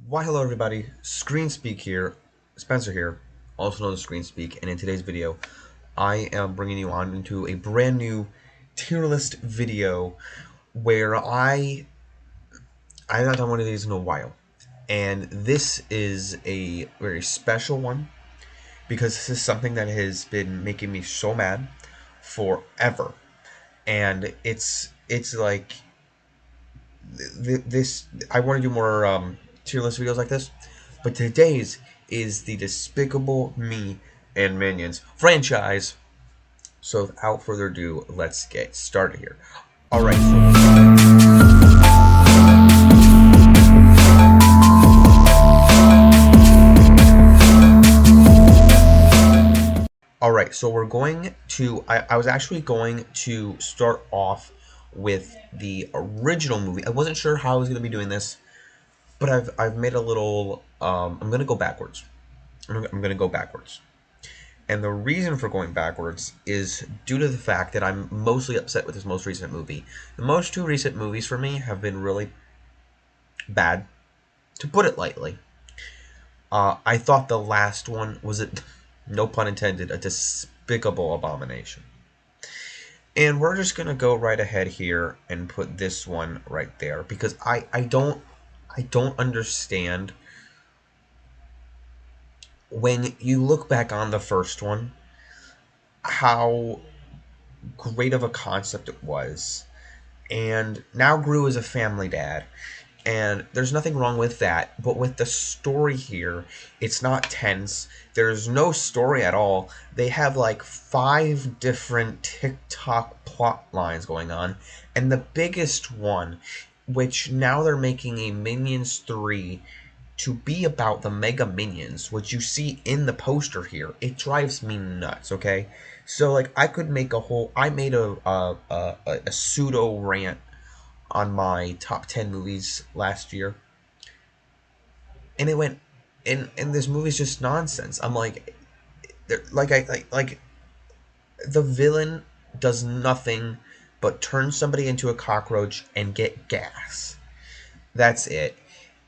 Why hello everybody, ScreenSpeak here, Spencer here, also known as ScreenSpeak, and in today's video I am bringing you on into a brand new tier list video where I have not done one of these in a while, and this is a very special one because this is something that has been making me so mad forever, and it's like this. I want to do more tier list videos like this, but today's is the Despicable Me and Minions franchise. So without further ado, let's get started here. All right. All right. So we're going to. I was actually going to start off with the original movie. I wasn't sure how I was going to be doing this, but I've made a little. I'm going to go backwards. I'm going to go backwards. And the reason for going backwards is due to the fact that I'm mostly upset with this most recent movie. The most two recent movies for me have been really bad, to put it lightly. I thought the last one was, no pun intended, a despicable abomination. And we're just going to go right ahead here and put this one right there because I don't understand when you look back on the first one how great of a concept it was. And now Gru is a family dad. And there's nothing wrong with that. But with the story here, it's not tense. There's no story at all. They have like 5 different TikTok plot lines going on. And the biggest one, which now they're making a Minions 3 to be about the Mega Minions, which you see in the poster here. It drives me nuts, okay? So like I could make a whole I made a pseudo rant on my top 10 movies last year, and it went and this movie's just nonsense. I'm like like the villain does nothing but turn somebody into a cockroach and get gas. That's it.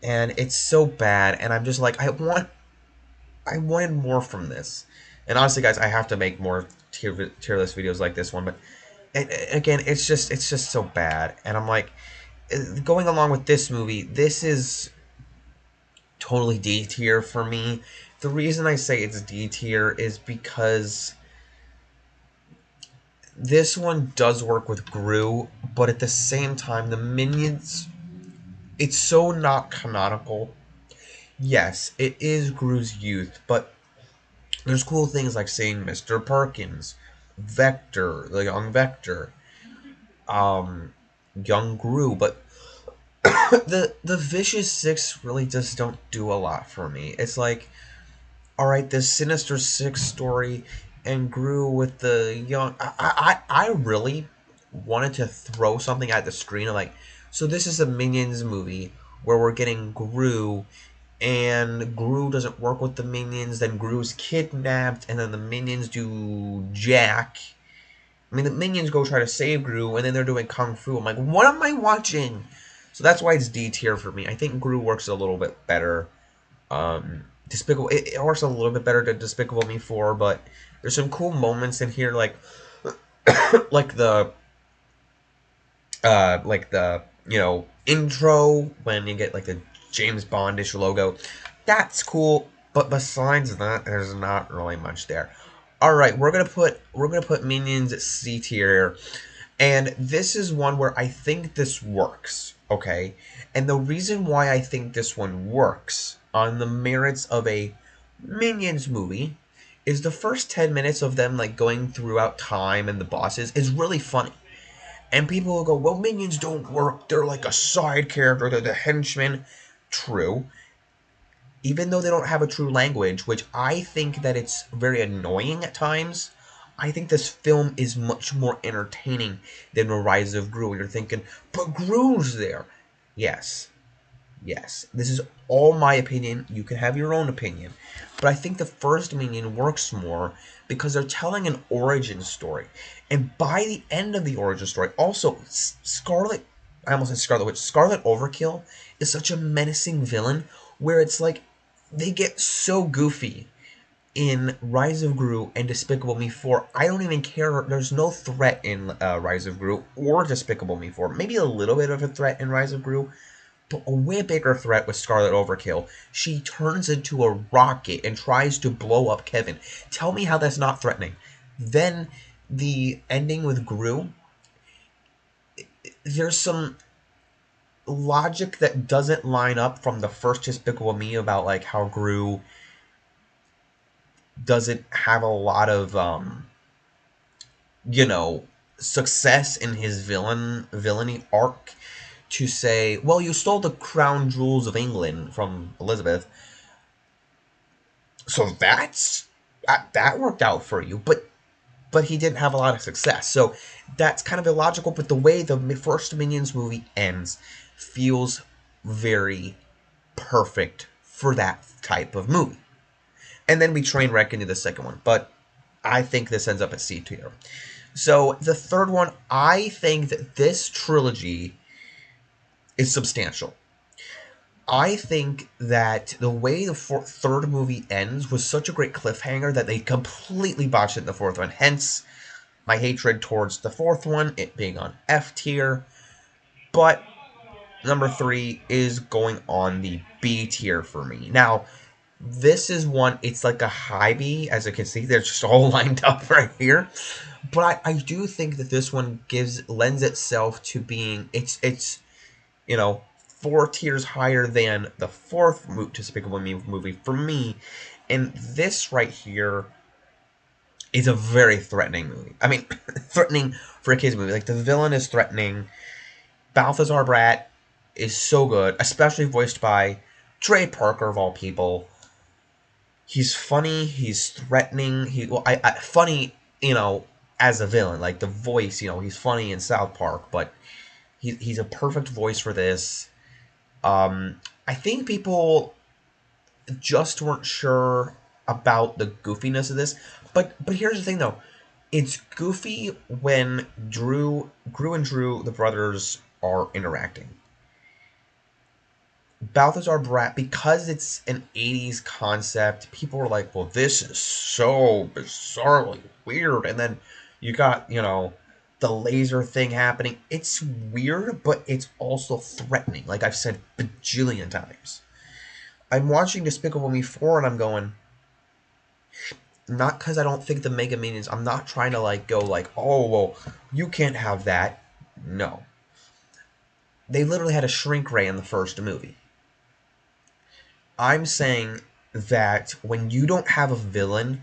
And it's so bad, and I'm just like I wanted more from this. And honestly, guys, I have to make more tier list videos like this one. But again, it's just so bad. And I'm like, going along with this movie, this is totally D tier for me. The reason I say it's D tier is because this one does work with Gru, but at the same time, the minions, it's so not canonical. Yes, it is Gru's youth, but there's cool things like seeing Mr. Perkins, Vector, the young Vector, young Gru, but the Vicious Six really just don't do a lot for me. It's like, all right, this Sinister Six story and Gru with the young. I really wanted to throw something at the screen. Like, so this is a Minions movie where we're getting Gru, and Gru doesn't work with the Minions. Then Gru's kidnapped, and then the Minions do Jack. I mean, the Minions go try to save Gru, and then they're doing Kung Fu. I'm like, what am I watching? So that's why it's D tier for me. I think Gru works a little bit better. Despicable, it works a little bit better than Despicable Me 4, but there's some cool moments in here, like like the intro when you get like the James Bondish logo. That's cool, but besides that, there's not really much there. All right, we're gonna put Minions at C tier, and this is one where I think this works. Okay, and the reason why I think this one works on the merits of a Minions movie is the first 10 minutes of them like going throughout time and the bosses is really funny. And people will go, well, Minions don't work. They're like a side character. They're the henchmen. True. Even though they don't have a true language, which I think that it's very annoying at times, I think this film is much more entertaining than The Rise of Gru. You're thinking, but Gru's there. Yes. Yes. This is all my opinion. You can have your own opinion. But I think the first Minion works more because they're telling an origin story. And by the end of the origin story, also, I almost said Scarlet Witch. Scarlet Overkill is such a menacing villain where it's like they get so goofy in Rise of Gru and Despicable Me 4. I don't even care. There's no threat in Rise of Gru or Despicable Me 4. Maybe a little bit of a threat in Rise of Gru, but a way bigger threat with Scarlet Overkill. She turns into a rocket and tries to blow up Kevin. Tell me how that's not threatening. Then the ending with Gru, there's some logic that doesn't line up from the first Despicable Me about like how Gru doesn't have a lot of you know success in his villainy arc to say, well, you stole the crown jewels of England from Elizabeth, so that worked out for you, but he didn't have a lot of success, so that's kind of illogical. But the way the first Minions movie ends feels very perfect for that type of movie. And then we train wreck into the second one, but I think this ends up at C tier. So the third one, I think that this trilogy is substantial. I think that the way the third movie ends was such a great cliffhanger that they completely botched it in the fourth one. Hence, my hatred towards the fourth one, it being on F tier. But number 3 is going on the B tier for me. Now, this is one, it's like a high B, as you can see, they're just all lined up right here. But I do think that this one lends itself to being, it's 4 tiers higher than the fourth Despicable Me movie for me. And this right here is a very threatening movie. I mean, threatening for a kids movie. Like, the villain is threatening. Balthazar Brat is so good, especially voiced by Trey Parker of all people. He's funny. He's threatening. Funny, as a villain. Like the voice, he's funny in South Park, but he's a perfect voice for this. I think people just weren't sure about the goofiness of this, but here's the thing though, it's goofy when Gru and Drew, the brothers, are interacting. Balthazar Brat, because it's an 80s concept, people were like, well, this is so bizarrely weird. And then you got, the laser thing happening. It's weird, but it's also threatening, like I've said bajillion times. I'm watching Despicable Me 4 and I'm going, not because I don't think the Mega Minions, I'm not trying to like go like, oh, well, you can't have that. No. They literally had a shrink ray in the first movie. I'm saying that when you don't have a villain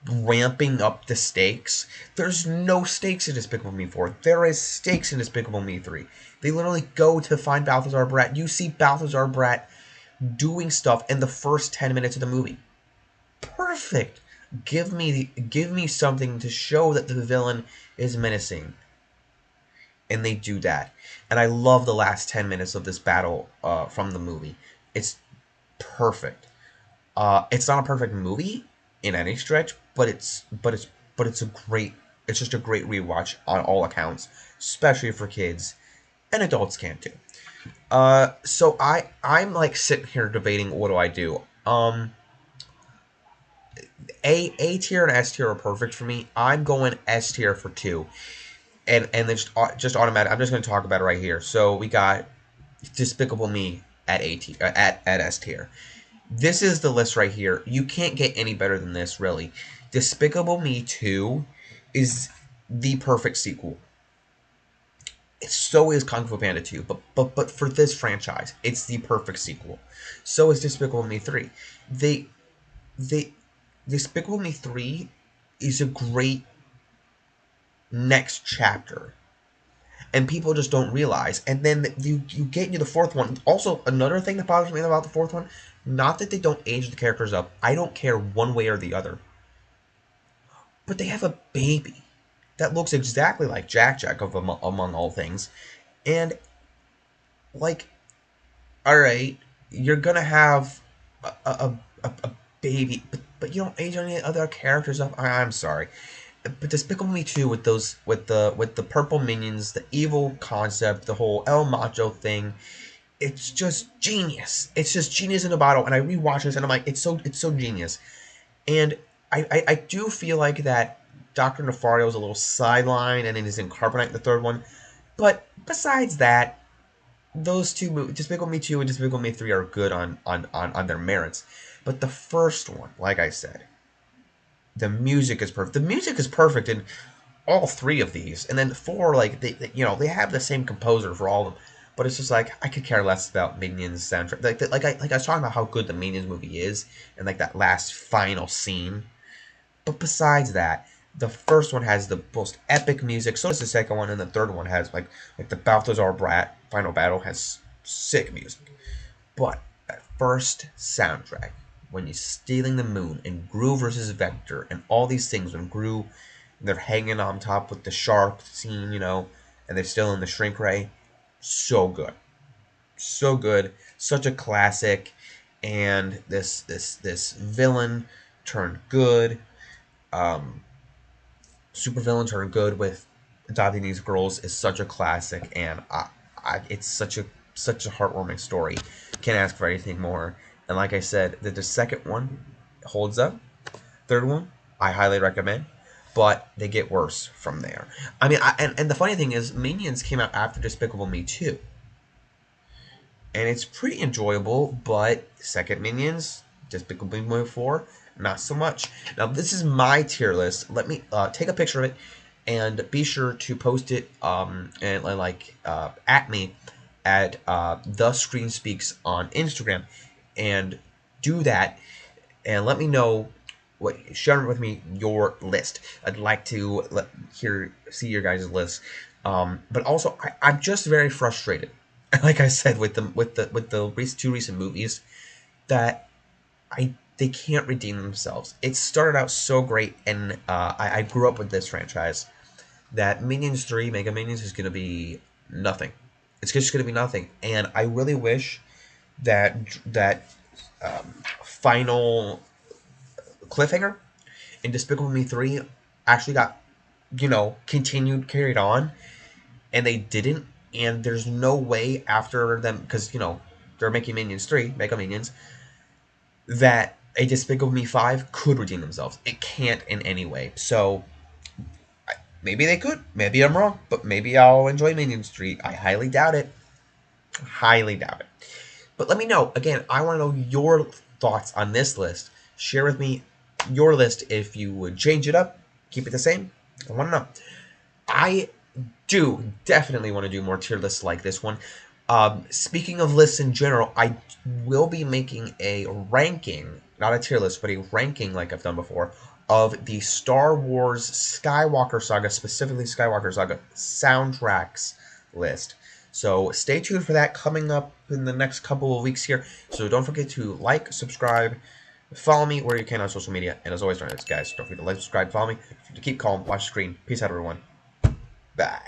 ramping up the stakes, there's no stakes in Despicable Me 4. There is stakes in Despicable Me 3. They literally go to find Balthazar Brat. You see Balthazar Brat doing stuff in the first 10 minutes of the movie. Perfect. Give me something to show that the villain is menacing. And they do that. And I love the last 10 minutes of this battle from the movie. It's perfect. It's not a perfect movie in any stretch, but it's a great, it's just a great rewatch on all accounts, especially for kids, and adults can too. So I'm like sitting here debating, what do I do? A tier and S tier are perfect for me. I'm going S tier for 2, and then just automatic. I'm just going to talk about it right here. So we got Despicable Me at A tier, at S tier. This is the list right here. You can't get any better than this, really. Despicable Me 2 is the perfect sequel. So is Kung Fu Panda 2, but for this franchise, it's the perfect sequel. So is Despicable Me 3. They Despicable Me 3 is a great next chapter. And people just don't realize. And then you get into the fourth one. Also, another thing that bothers me about the fourth one, not that they don't age the characters up. I don't care one way or the other. But they have a baby that looks exactly like Jack among all things. And, like, alright, you're gonna have a baby, but you don't age any other characters up. I'm sorry. But Despicable Me 2 with the purple minions, the evil concept, the whole El Macho thing, it's just genius. It's just genius in a bottle. And I rewatch this and I'm like, it's so genius. And I do feel like that Dr. Nefario is a little sidelined and it is in Carbonite, the third one. But besides that, those two movies, Despicable Me 2 and Despicable Me 3, are good on their merits. But the first one, like I said, the music is perfect. The music is perfect in all three of these. And then four, like, they have the same composer for all of them. But it's just like, I could care less about Minions soundtrack. Like I was talking about how good the Minions movie is, and like that last final scene. But besides that, the first one has the most epic music. So does the second one, and the third one has like the Balthazar Brat final battle has sick music. But that first soundtrack, when you're stealing the moon and Gru versus Vector and all these things, when Gru they're hanging on top with the shark scene, and they're still in the shrink ray, so good, so good, such a classic. And this villain turned good. Um, Super villain turned good with adopting these girls is such a classic, and it's such a heartwarming story. Can't ask for anything more. And like I said, the second one holds up. Third one, I highly recommend, but they get worse from there. I mean, and the funny thing is, Minions came out after Despicable Me 2, and it's pretty enjoyable. But second Minions, Despicable Me 4, not so much. Now this is my tier list. Let me take a picture of it, and be sure to post it and like at me at the Screen Speaks on Instagram, and do that, and let me know share with me your list. I'd like to see your guys' list. But also, I'm just very frustrated. Like I said, with the two recent movies, that they can't redeem themselves. It started out so great, and I grew up with this franchise. That Minions 3, Mega Minions, is going to be nothing. It's just going to be nothing, and I really wish that final cliffhanger in Despicable Me 3 actually got, continued, carried on, and they didn't. And there's no way after them, because, they're making Minions 3, Mega Minions, that a Despicable Me 5 could redeem themselves. It can't in any way. So, maybe they could. Maybe I'm wrong, but maybe I'll enjoy Minions 3. I highly doubt it. Highly doubt it. But let me know. Again, I want to know your thoughts on this list. Share with me your list if you would change it up, keep it the same. I want to know. I do definitely want to do more tier lists like this one. Speaking of lists in general, I will be making a ranking, not a tier list, but a ranking like I've done before, of the Star Wars Skywalker Saga, specifically Skywalker Saga soundtracks list. So stay tuned for that coming up in the next couple of weeks here. So don't forget to like, subscribe, follow me where you can on social media. And as always, guys, don't forget to like, subscribe, follow me. To keep calm, watch the screen. Peace out, everyone. Bye.